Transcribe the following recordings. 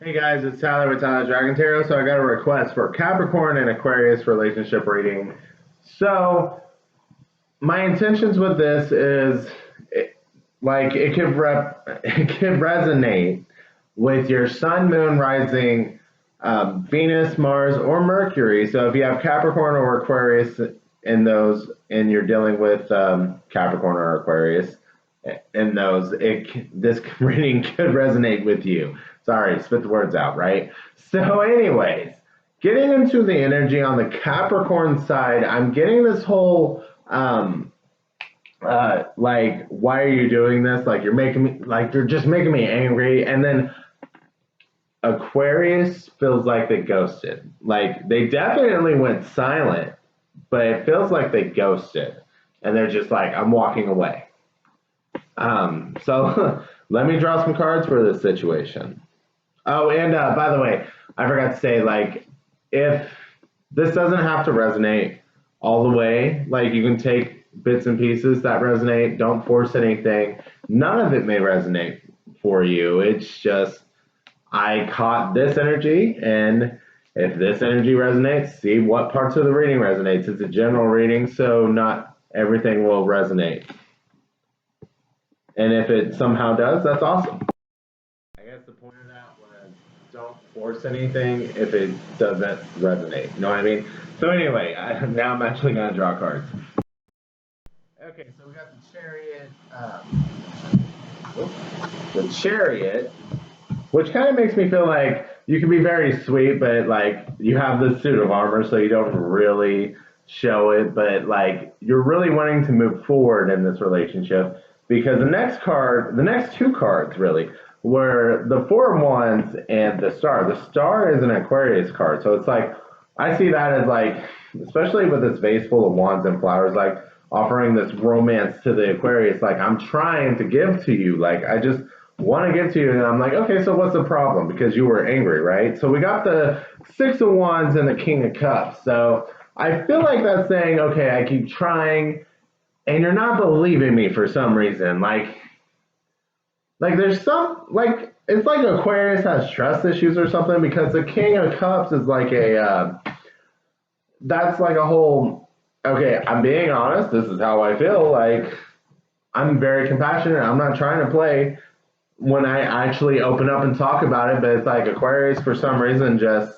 Hey guys, it's Tyler with Tyler Dragon Tarot. So I got a request for Capricorn and Aquarius relationship reading. So my intentions with this is, it could it could resonate with your Sun, Moon, Rising, Venus, Mars, or Mercury. So if you have Capricorn or Aquarius in those, and you're dealing with Capricorn or Aquarius in those, this reading could resonate with you. Sorry, spit the words out, right? So, anyways, getting into the energy on the Capricorn side, I'm getting this whole like, why are you doing this? Like, you're just making me angry. And then Aquarius feels like they ghosted. Like, they definitely went silent, but it feels like they ghosted. And they're just like, I'm walking away. So let me draw some cards for this situation. Oh, and by the way, I forgot to say, like, if this doesn't have to resonate all the way, like, you can take bits and pieces that resonate. Don't force anything. None of it may resonate for you. It's just, I caught this energy, and if this energy resonates, see what parts of the reading resonates. It's a general reading, so not everything will resonate. And if it somehow does, that's awesome. I guess the point of that was, don't force anything if it doesn't resonate. You know what I mean? So anyway, now I'm actually going to draw cards. Okay, so we got the Chariot. The Chariot, which kind of makes me feel like you can be very sweet, but like you have this suit of armor, so you don't really show it. But like you're really wanting to move forward in this relationship, because the next two cards really were the Four of Wands and the Star. The Star is an Aquarius card, so it's like I see that as like, especially with this vase full of wands and flowers, like offering this romance to the Aquarius. Like, I'm trying to give to you, like I just want to give to you, and I'm like, okay, so what's the problem? Because you were angry, right? So we got the Six of Wands and the King of Cups. So I feel like that's saying, okay, I keep trying, and you're not believing me for some reason. Like there's some, like, it's like Aquarius has trust issues or something, because the King of Cups is like that's like a whole, okay, I'm being honest, this is how I feel. Like, I'm very compassionate. I'm not trying to play when I actually open up and talk about it, but it's like Aquarius for some reason just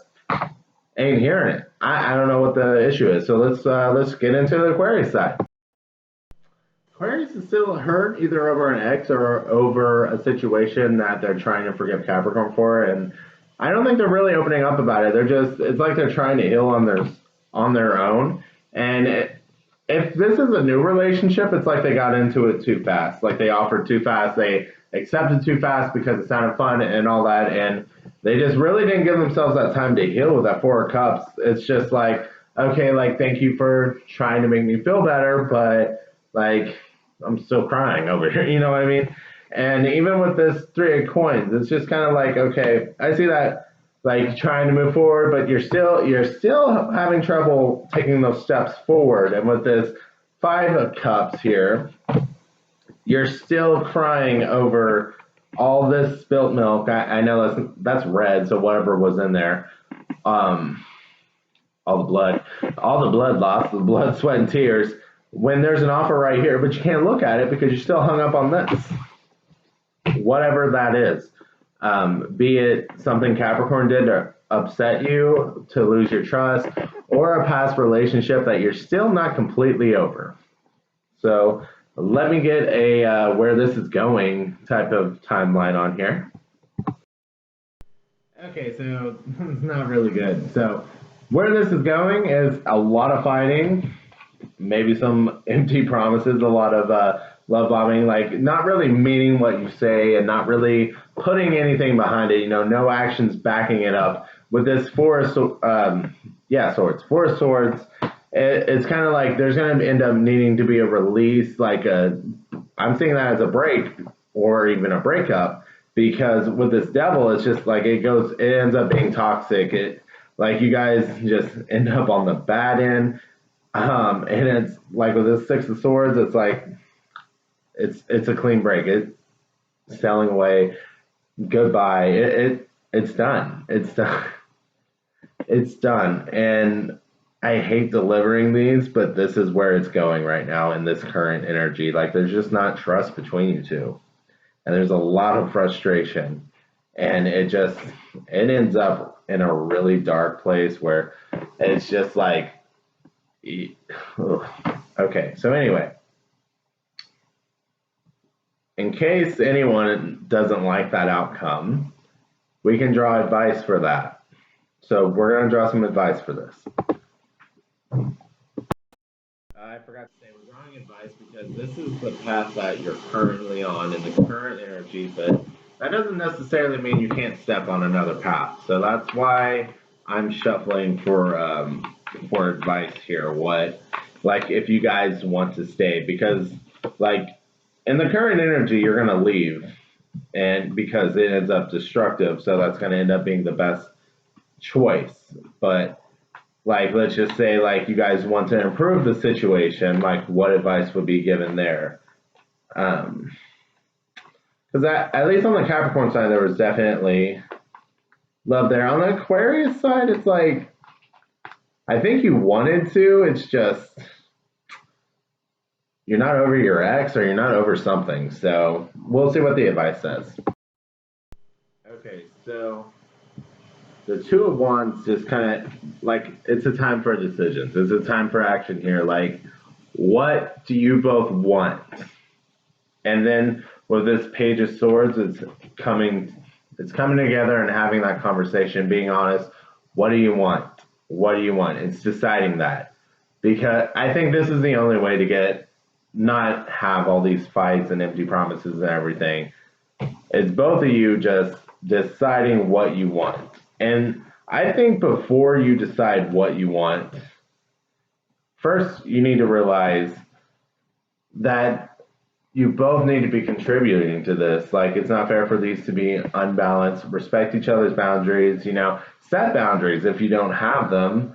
ain't hearing it. I don't know what the issue is. So let's get into the Aquarius side. Aquarius is still hurt either over an ex or over a situation that they're trying to forgive Capricorn for, and I don't think they're really opening up about it. They're just, it's like they're trying to heal on their own. And if this is a new relationship, it's like they got into it too fast. Like, they offered too fast, they accepted too fast because it sounded fun and all that, and they just really didn't give themselves that time to heal with that Four of Cups. It's just like, okay, like, thank you for trying to make me feel better, but like, I'm still crying over here. You know what I mean? And even with this Three of Coins, it's just kind of like, okay, I see that, like, trying to move forward, but you're still having trouble taking those steps forward. And with this Five of Cups here, you're still crying over all this spilt milk. I know that's red, so whatever was in there, um, all the blood loss, the blood, sweat, and tears. When there's an offer right here, but you can't look at it because you're still hung up on this, whatever that is. Be it something Capricorn did to upset you, to lose your trust, or a past relationship that you're still not completely over. So let me get a where this is going type of timeline on here. Okay, so it's not really good. So where this is going is a lot of fighting, maybe some empty promises, a lot of love bombing, like not really meaning what you say and not really putting anything behind it. You know, no actions backing it up. With this swords, Four of Swords. It's kind of like there's going to end up needing to be a release, like I'm seeing that as a break or even a breakup, because with this Devil, it's just like it ends up being toxic. Like, you guys just end up on the bad end. And it's like with this Six of Swords, it's like it's a clean break. It's sailing away. Goodbye. It's done. It's done. It's done. And I hate delivering these, but this is where it's going right now in this current energy. Like, there's just not trust between you two. And there's a lot of frustration. And it ends up in a really dark place where it's just like, ugh. Okay, so anyway, in case anyone doesn't like that outcome, we can draw advice for that. So we're going to draw some advice for this. I forgot to say we're drawing advice because this is the path that you're currently on in the current energy, but that doesn't necessarily mean you can't step on another path. So that's why I'm shuffling for advice here. What, like, if you guys want to stay, because like in the current energy you're gonna leave, and because it ends up destructive, so that's gonna end up being the best choice. But like, let's just say like you guys want to improve the situation, like what advice would be given there? Because at least on the Capricorn side there was definitely love there. On the Aquarius side, it's like I think you wanted to, it's just you're not over your ex or you're not over something. So we'll see what the advice says. Okay, so the Two of Wands just kind of like it's a time for decisions. It's a time for action here. Like, what do you both want? And then with this Page of Swords, it's coming together and having that conversation, being honest. What do you want? What do you want? It's deciding that, because I think this is the only way to not have all these fights and empty promises and everything. It's both of you just deciding what you want. And I think before you decide what you want, first you need to realize that you both need to be contributing to this. Like, it's not fair for these to be unbalanced. Respect each other's boundaries, set boundaries if you don't have them,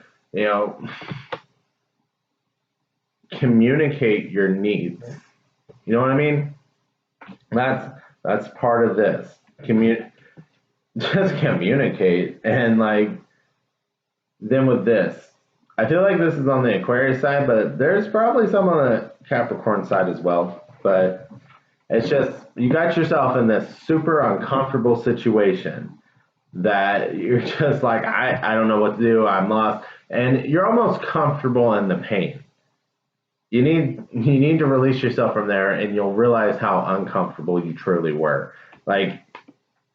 communicate your needs. You know what I mean? That's part of this. Just communicate. And like, then with this, I feel like this is on the Aquarius side, but there's probably some on the Capricorn side as well. But it's just, you got yourself in this super uncomfortable situation that you're just like, I don't know what to do, I'm lost. And you're almost comfortable in the pain. You need to release yourself from there, and you'll realize how uncomfortable you truly were. Like,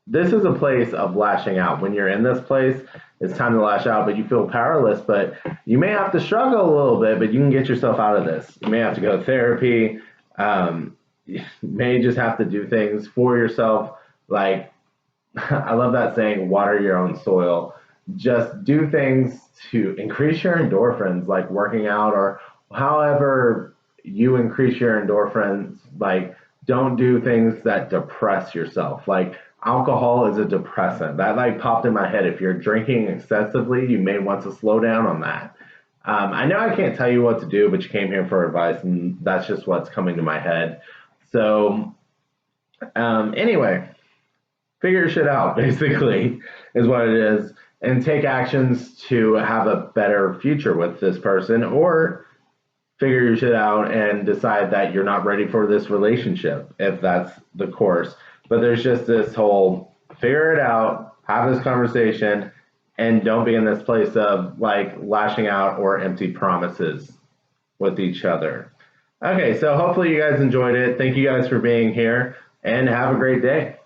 this is a place of lashing out. When you're in this place, it's time to lash out, but you feel powerless. But you may have to struggle a little bit, but you can get yourself out of this. You may have to go to therapy. You may just have to do things for yourself. Like, I love that saying, water your own soil. Just do things to increase your endorphins, like working out, or however you increase your endorphins. Like, don't do things that depress yourself. Like, alcohol is a depressant. That like popped in my head. If you're drinking excessively, you may want to slow down on that. I know I can't tell you what to do, but you came here for advice, and that's just what's coming to my head. So, anyway, figure your shit out, basically, is what it is, and take actions to have a better future with this person, or figure your shit out and decide that you're not ready for this relationship, if that's the course. But there's just this whole figure it out, have this conversation, and don't be in this place of like lashing out or empty promises with each other. Okay, so hopefully you guys enjoyed it. Thank you guys for being here, and have a great day.